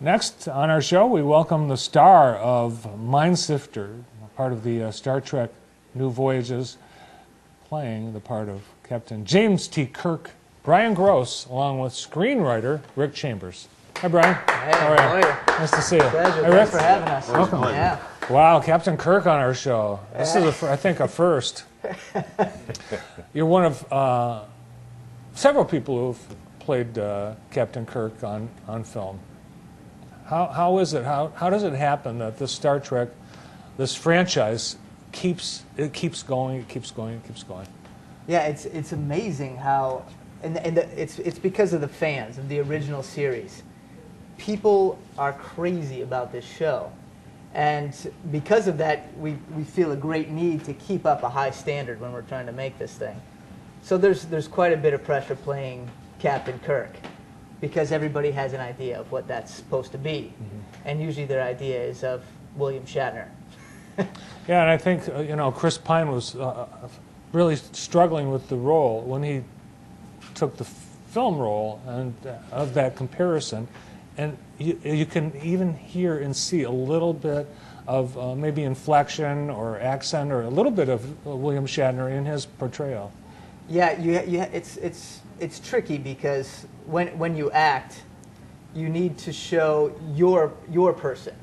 Next on our show, we welcome the star of Mind-Sifter, part of the Star Trek New Voyages, playing the part of Captain James T. Kirk, Brian Gross, along with screenwriter Rick Chambers. Hi, Brian. Hey, how are you? Nice to see you. Pleasure. Hey, Thanks for having us. Welcome. Yeah. Wow, Captain Kirk on our show. This is, I think, a first. You're one of several people who've played Captain Kirk on film. How is it? How does it happen that this Star Trek, this franchise, keeps going? Yeah, it's amazing how, it's because of the fans of the original series. People are crazy about this show, and because of that, we feel a great need to keep up a high standard when we're trying to make this thing. So there's quite a bit of pressure playing Captain Kirk, because everybody has an idea of what that's supposed to be, and usually their idea is of William Shatner. Yeah, and I think Chris Pine was really struggling with the role when he took the film role and of that comparison, and you can even hear and see a little bit of maybe inflection or accent or a little bit of William Shatner in his portrayal. Yeah, it's tricky because when you act, you need to show your person.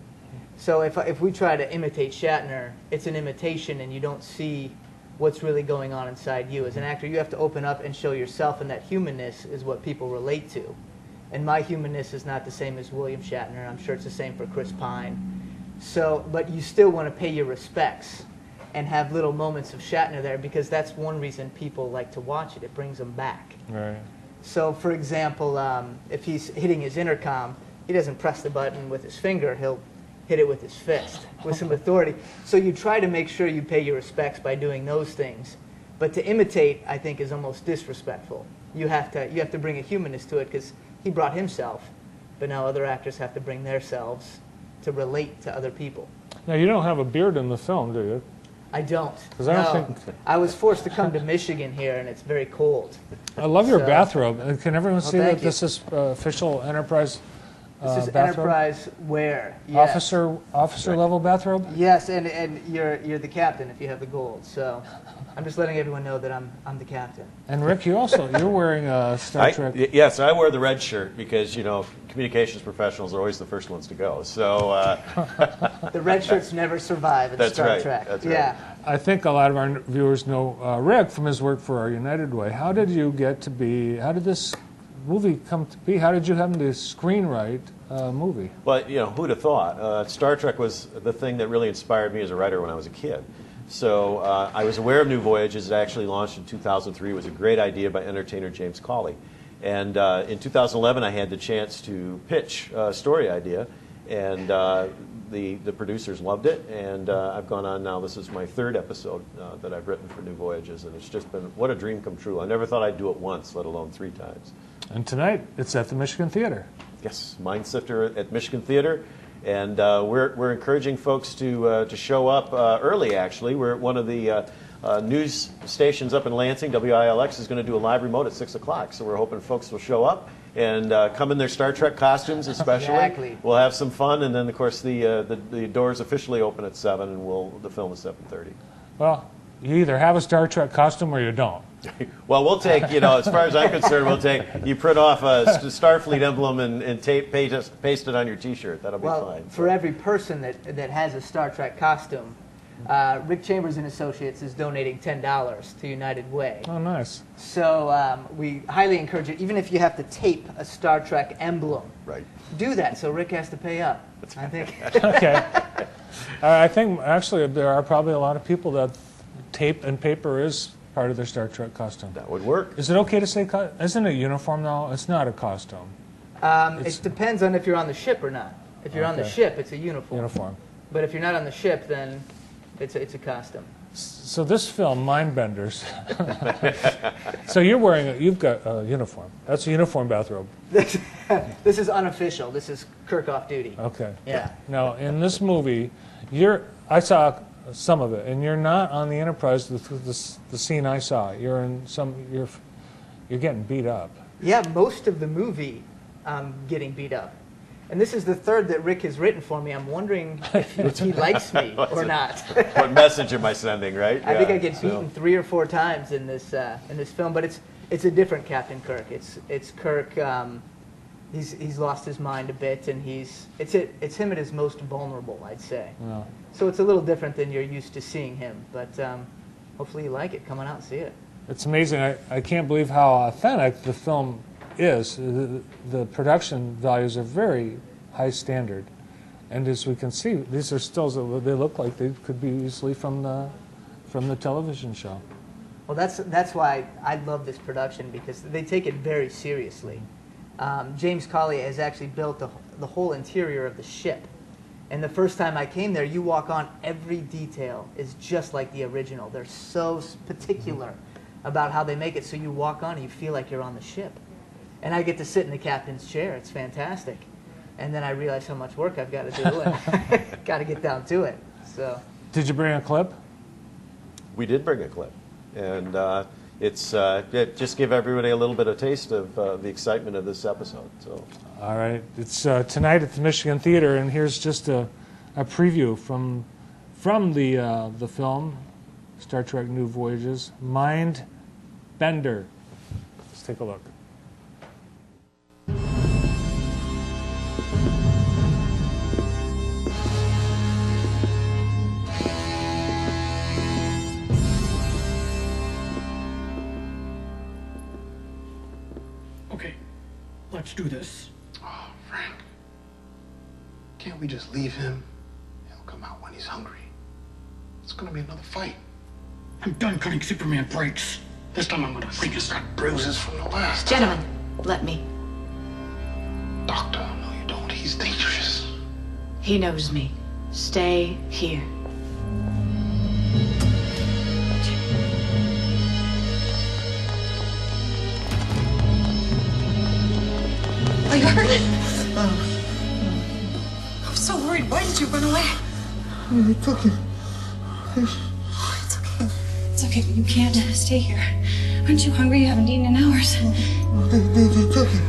So if we try to imitate Shatner, it's an imitation, and you don't see what's really going on inside you. As an actor, you have to open up and show yourself, and that humanness is what people relate to. And my humanness is not the same as William Shatner. I'm sure it's the same for Chris Pine. So, but you still want to pay your respects and have little moments of Shatner there, because that's one reason people like to watch it. It brings them back. Right. So, for example, if he's hitting his intercom, he doesn't press the button with his finger. He'll hit it with his fist, with some authority. So you try to make sure you pay your respects by doing those things. But to imitate, I think, is almost disrespectful. You have to bring a humanness to it, because he brought himself, but now other actors have to bring themselves to relate to other people. Now, you don't have a beard in the film, do you? I don't. Because I don't think I was forced to come to Michigan here, and it's very cold. I love your bathrobe. Can everyone see that you. this is official Enterprise This is bathrobe? Enterprise wear. Yes. Officer level bathrobe? Yes, and you're the captain if you have the gold. So I'm just letting everyone know that I'm the captain. And Rick, you're wearing a Star Trek. Yes, I wear the red shirt because communications professionals are always the first ones to go. So the red shirts never survive in Star Trek. That's yeah. Right. I think a lot of our viewers know Rick from his work for Our United Way. How did you get to be? How did this movie come to be? How did you happen to screenwrite a movie? Well, who'd have thought? Star Trek was the thing that really inspired me as a writer when I was a kid. So I was aware of New Voyages. It actually launched in 2003. It was a great idea by entertainer James Cawley. And in 2011, I had the chance to pitch a story idea, and the producers loved it. And I've gone on now. This is my third episode that I've written for New Voyages, and it's just been what a dream come true. I never thought I'd do it once, let alone 3 times. And tonight, it's at the Michigan Theater. Yes, Mind-Sifter at Michigan Theater. And we're encouraging folks to show up early, actually. We're at one of the news stations up in Lansing. WILX is going to do a live remote at 6 o'clock. So we're hoping folks will show up and come in their Star Trek costumes, especially. Exactly. We'll have some fun. And then, of course, the doors officially open at 7, and the film is 7:30. Well, you either have a Star Trek costume or you don't. Well, we'll take, as far as I'm concerned, you print off a Starfleet emblem and paste it on your T-shirt. That'll be fine. For every person that has a Star Trek costume, Rick Chambers and Associates is donating $10 to United Way. Oh, nice. So we highly encourage it. Even if you have to tape a Star Trek emblem, do that so Rick has to pay up. I think. Okay. I think, actually, there are probably a lot of people that tape and paper is part of their Star Trek costume. That would work. Is it okay to say, isn't it a uniform now? It's not a costume. It depends on if you're on the ship or not. If you're on the ship, it's a uniform. But if you're not on the ship, then it's a costume. So this film, Mindbenders, so you've got a uniform. That's a uniform bathrobe. This is unofficial. This is Kirk off duty. Okay. Yeah. Now, in this movie, I saw some of it, and you're not on the Enterprise. The scene I saw, you're getting beat up. Yeah, most of the movie, getting beat up. And this is the third that Rick has written for me. I'm wondering if he likes me or not. What message am I sending, right? I think I get beaten 3 or 4 times in this film, but it's a different Captain Kirk. It's Kirk. He's lost his mind a bit, and it's him at his most vulnerable, I'd say. Yeah. So it's a little different than you're used to seeing him, but hopefully you like it. Come on out and see it. It's amazing. I can't believe how authentic the film is. The production values are very high standard, and as we can see, these are stills that they look like they could be easily from the television show. Well, that's why I love this production, because they take it very seriously. James Cawley has actually built the whole interior of the ship. And the first time I came there, you walk on, every detail is just like the original. They're so particular about how they make it, so you walk on and you feel like you're on the ship. And I get to sit in the captain's chair. It's fantastic. And then I realize how much work I've got to do, and got to get down to it. So. Did you bring a clip? We did bring a clip. And it just give everybody a little bit of taste of the excitement of this episode. So. All right. It's tonight at the Michigan Theater, and here's just a preview from the film, Star Trek New Voyages, Mind-Bender. Let's take a look. Okay, let's do this. Oh, Frank. Can't we just leave him? He'll come out when he's hungry. It's gonna be another fight. I'm done cutting Superman breaks. This time I'm gonna think it's not Bruises from the last. Gentlemen, let me. Doctor, no you don't. He's dangerous. He knows me. Stay here. Are you hurt? I'm so worried. Why did you run away? They took him. It's okay. It's okay, but you can't stay here. Aren't you hungry? You haven't eaten in hours. They took him.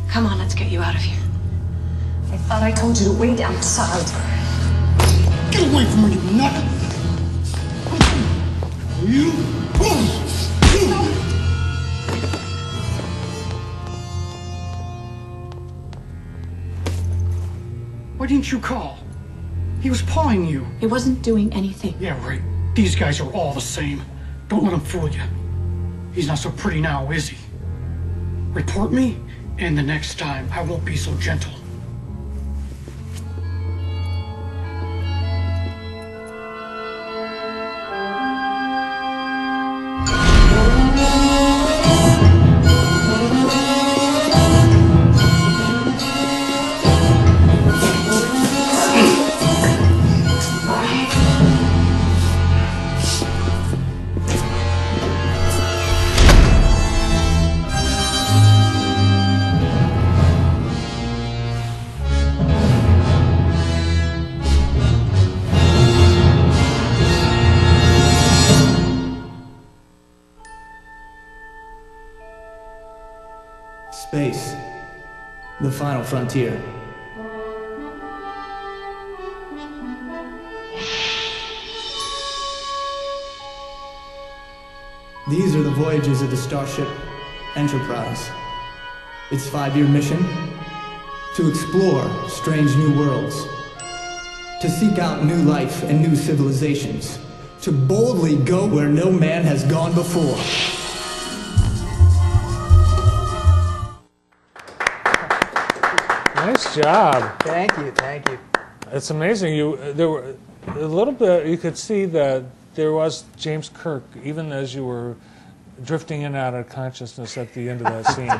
Come on, let's get you out of here. I thought I told you to wait outside. Get away from me, you nut! You! Why didn't you call? He was pawing you. He wasn't doing anything. Yeah, right. These guys are all the same. Don't let him fool you. He's not so pretty now, is he? Report me, and the next time I won't be so gentle. Space, the final frontier. These are the voyages of the starship Enterprise. Its 5-year mission: to explore strange new worlds, to seek out new life and new civilizations, to boldly go where no man has gone before. Nice job. Thank you, thank you. It's amazing. There were a little bit. You could see that there was James Kirk, even as you were drifting in and out of consciousness at the end of that scene.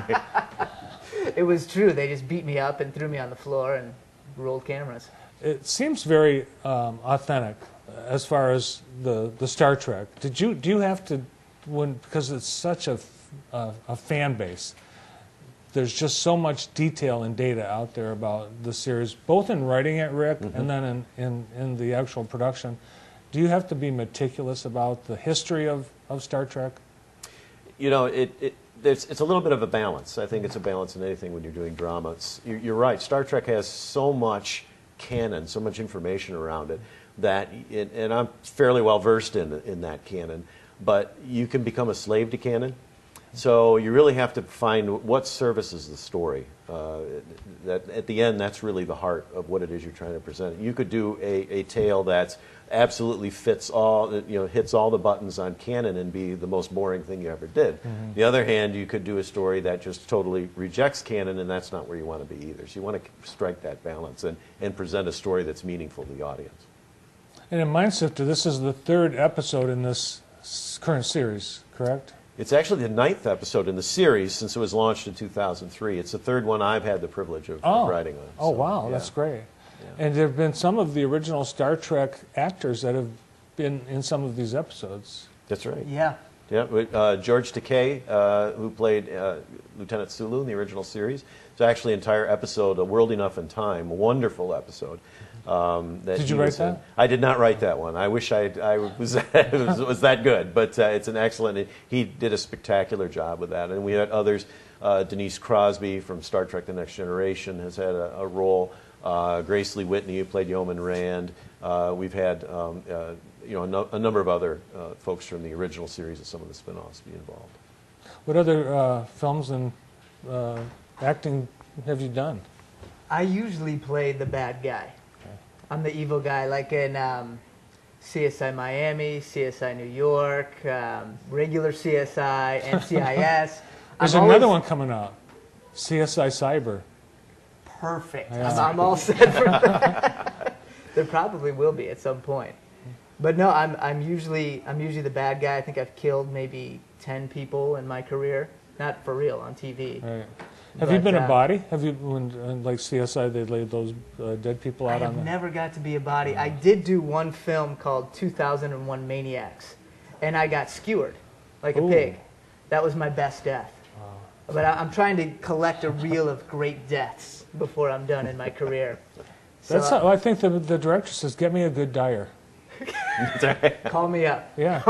It was true. They just beat me up and threw me on the floor and rolled cameras. It seems very authentic as far as the Star Trek. Do you have to, because it's such a fan base, there's just so much detail and data out there about the series, both in writing it, Rick, and then in the actual production. Do you have to be meticulous about the history of Star Trek? You know, it's a little bit of a balance. I think it's a balance in anything when you're doing drama. You're right. Star Trek has so much canon, so much information around it, that, and I'm fairly well versed in that canon, but you can become a slave to canon. So you really have to find what services the story. That at the end, that's really the heart of what it is you're trying to present. You could do a tale that's absolutely fits all, hits all the buttons on canon and be the most boring thing you ever did. Mm-hmm. The other hand, you could do a story that just totally rejects canon, and that's not where you want to be either. So you want to strike that balance and present a story that's meaningful to the audience. And in Mind-Sifter, this is the 3rd episode in this current series, correct? It's actually the 9th episode in the series since it was launched in 2003. It's the 3rd one I've had the privilege of writing on. Oh, So, wow, yeah. that's great. Yeah. And there have been some of the original Star Trek actors that have been in some of these episodes. That's right. Yeah. Yeah, George Takei, who played Lieutenant Sulu in the original series. It's actually an entire episode, A World Enough in Time, a wonderful episode. Did you write that? I did not write that one. I wish I was was that good, but it's an excellent. He did a spectacular job with that, and we had others. Denise Crosby from Star Trek: The Next Generation has had a role. Grace Lee Whitney, who played Yeoman Rand. We've had a number of other folks from the original series and some of the spin-offs be involved. What other films and acting have you done? I usually play the bad guy. I'm the evil guy, like in CSI Miami, CSI New York, regular CSI, NCIS. There's another one coming out, CSI Cyber. Perfect. Yeah. I'm all set for that. There probably will be at some point. But no, I'm usually the bad guy. I think I've killed maybe 10 people in my career, not for real on TV. Right. Have you been a body? Have you, when like CSI, they laid those dead people out I on have the... never got to be a body. I did do one film called 2001 Maniacs, and I got skewered like a Ooh. pig. That was my best death. But I'm trying to collect a reel of great deaths before I'm done in my career. So, That's how, I think the director says, get me a good dyer. call me up. Yeah,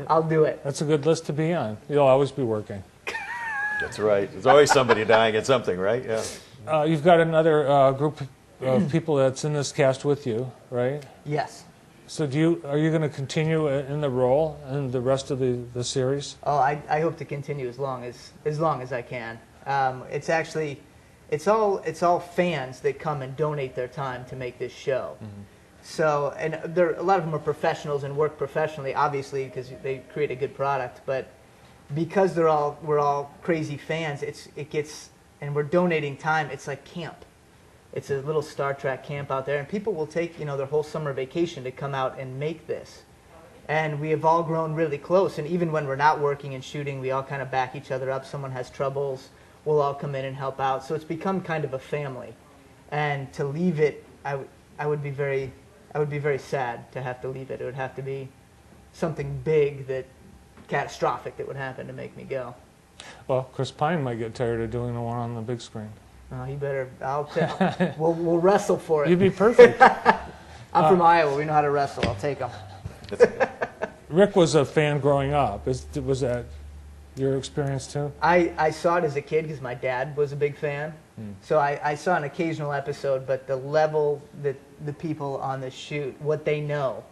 I'll do it. that's a good list to be on. You'll always be working. That's right. There's always somebody dying at something, right? Yeah. You've got another group of people that's in this cast with you, right? Yes. So are you going to continue in the role in the rest of the series? Oh, I hope to continue as long as I can. It's all fans that come and donate their time to make this show. Mm-hmm. So, and a lot of them are professionals and work professionally, obviously, because they create a good product. But because we're all crazy fans, and we're donating time. It's like camp. It's a little Star Trek camp out there, and people will take their whole summer vacation to come out and make this. And we have all grown really close, and even when we're not working and shooting, we all kind of back each other up. Someone has troubles, we'll all come in and help out. So it's become kind of a family. And to leave it, I would be very sad to have to leave it. It would have to be something big, catastrophic that would happen to make me go. Well, Chris Pine might get tired of doing the one on the big screen. Oh, you better. We'll wrestle for it. You'd be perfect. I'm from Iowa. We know how to wrestle. I'll take them. Rick was a fan growing up. Was that your experience too? I saw it as a kid because my dad was a big fan. So I saw an occasional episode, but the level that the people on the shoot, what they know,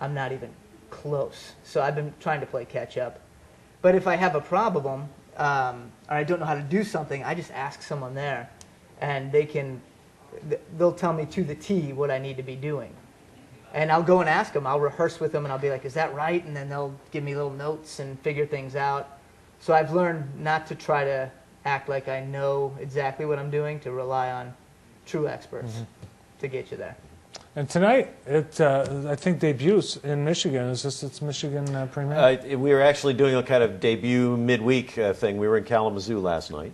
I'm not even close. So I've been trying to play catch up. But if I have a problem or I don't know how to do something, I just ask someone there, and they'll tell me to the T what I need to be doing. And I'll go and ask them. I'll rehearse with them, and I'll be like, is that right? And then they'll give me little notes and figure things out. So I've learned not to try to act like I know exactly what I'm doing, to rely on true experts to get you there. And tonight, I think debuts in Michigan. Is this its Michigan premiere? We were actually doing a kind of debut midweek thing. We were in Kalamazoo last night,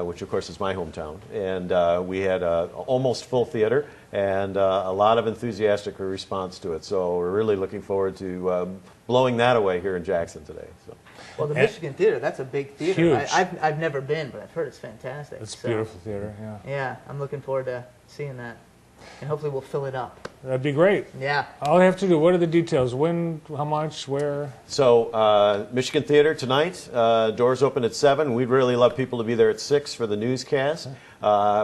which of course is my hometown, and we had almost full theater and a lot of enthusiastic response to it. So we're really looking forward to blowing that away here in Jackson today. So. Well, the Michigan Theater, that's a big theater. Huge. I've never been, but I've heard it's fantastic. It's beautiful theater, yeah. Yeah, I'm looking forward to seeing that. and hopefully we'll fill it up. That'd be great. Yeah. All I have to do, what are the details? When, how much, where? So, Michigan Theater tonight. Doors open at 7. We'd really love people to be there at 6 for the newscast.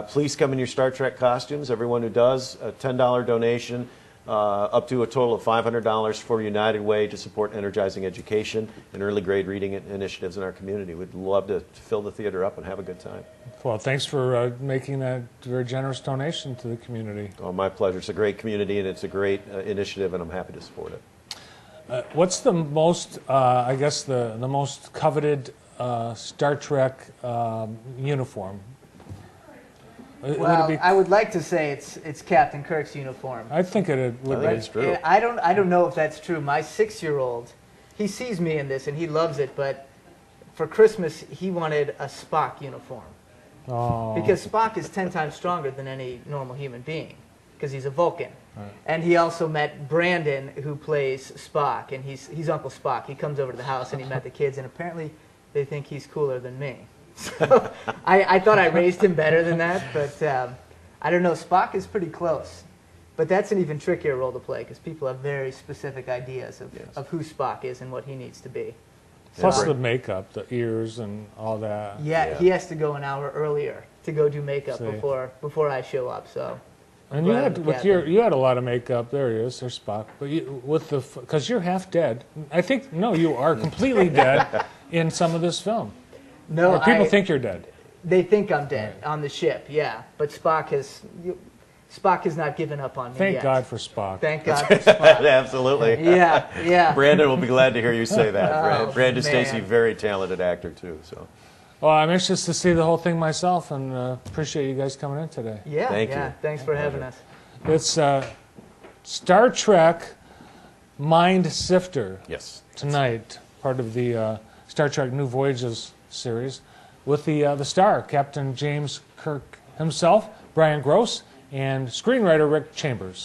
Please come in your Star Trek costumes. Everyone who does, a $10 donation, up to a total of $500 for United Way to support energizing education and early grade reading initiatives in our community. We'd love to fill the theater up and have a good time. Well, thanks for making that very generous donation to the community. Oh, my pleasure. It's a great community and it's a great initiative, and I'm happy to support it. What's the most, I guess, the most coveted Star Trek uniform? Well, I would like to say it's Captain Kirk's uniform. I think it would I think be. it's true. I don't know if that's true. My 6-year-old, he sees me in this and he loves it, but for Christmas he wanted a Spock uniform. Oh. Because Spock is 10 times stronger than any normal human being, because he's a Vulcan. Right. And he also met Brandon, who plays Spock, and he's Uncle Spock. He comes over to the house and he met the kids, and apparently they think he's cooler than me. So I thought I raised him better than that, but I don't know. Spock is pretty close. But that's an even trickier role to play, because people have very specific ideas of who Spock is and what he needs to be. Plus the makeup, the ears and all that. Yeah, he has to go an hour earlier to go do makeup See. before I show up. So, And you had you had a lot of makeup. There he is. There's Spock. But because you're half dead. I think you are completely dead in some of this film. no, Or people think you're dead. they think I'm dead on the ship. Yeah, but Spock has not given up on me Thank yet. God for Spock. Thank God for Spock. Absolutely. Yeah. Brandon will be glad to hear you say that. Oh, Brandon man. Stacy, very talented actor too. So, Well, I'm anxious to see the whole thing myself, and appreciate you guys coming in today. Yeah. Thank you. Thanks for having us. It's Star Trek Mind-Sifter yes. tonight, part of the Star Trek New Voyages series, with the star, Captain James Kirk himself, Brian Gross, and screenwriter Rick Chambers.